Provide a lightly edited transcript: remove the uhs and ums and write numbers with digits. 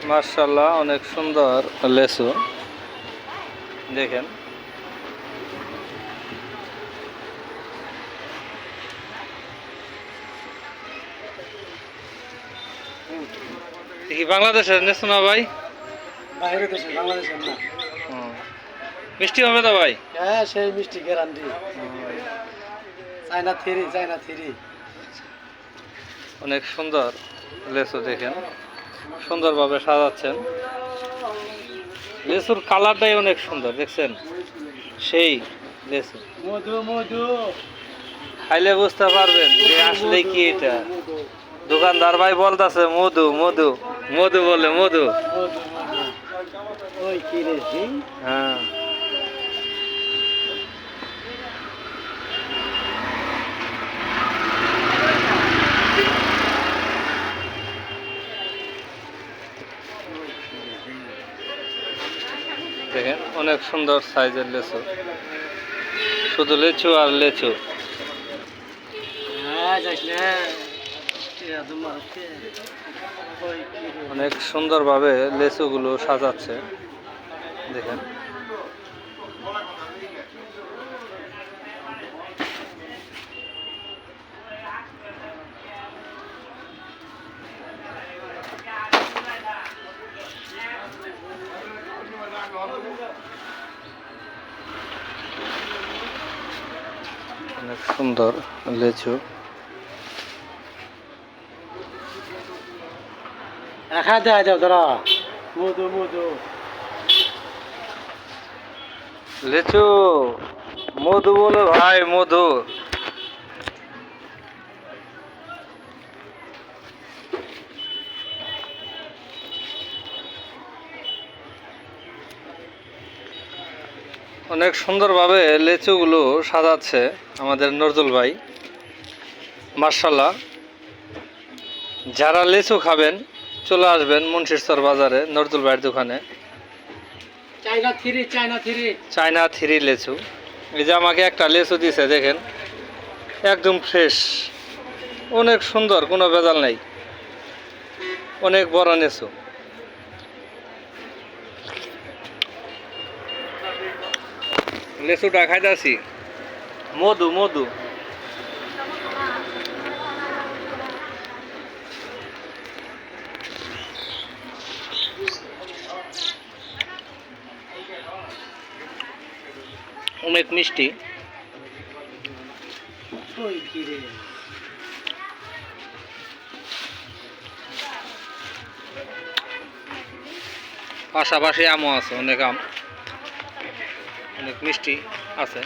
মাশাআল্লাহ, অনেক সুন্দর লেচু দেখেন। কি বাংলাদেশের নেছো না ভাই? বাইরে দেশে, বাংলাদেশের না। হুম। মিষ্টি হবে তো ভাই? হ্যাঁ, সেই মিষ্টি guarantee. China three, China three. অনেক সুন্দর লেচু দেখেন, সুন্দরভাবে সাজাচ্ছেন। লেচুর কালারটাই অনেক সুন্দর দেখছেন, সেই লেচু মধু মধু খাইলে বুঝতে পারবেন যে আসলে কি এটা। দোকানদার ভাই বলতেছে মধু মধু মধু, বলে মধু। মধু মধু। ওই কি রে? হ্যাঁ, দেখেন অনেক সুন্দর সাইজের লেচু, শুধু লেচু আর লেচু। হ্যাঁ, যাইস না। এরকম হচ্ছে। ওই কি রে? অনেক সুন্দরভাবে লেচুগুলো সাজাচ্ছে দেখেন। অনেক সুন্দর লেচু। একা দেয় যাও দাঁড়া। মধু মধু। লিচু মধু বলে ভাই, মধু। অনেক সুন্দরভাবে লিচুগুলো সাজাচ্ছে আমাদের নজরুল ভাই। মার্শাল্লাহ, যারা লিচু খাবেন চলে আসবেন মুন্সিরচর বাজারে নজরুল ভাইয়ের দোকানে। China three, China three. China three লিচু। এই যে আমাকে একটা লিচু দিছে দেখেন, একদম ফ্রেশ, অনেক সুন্দর, কোনো ভেজাল নেই, অনেক বড় লিচু। লিচুটা খাইতেছি, মধু মধু। অনেক মিষ্টি। ওই কি রে? পাশাপাশি আমও আছে, অনেক আম, অনেক মিষ্টি আছে।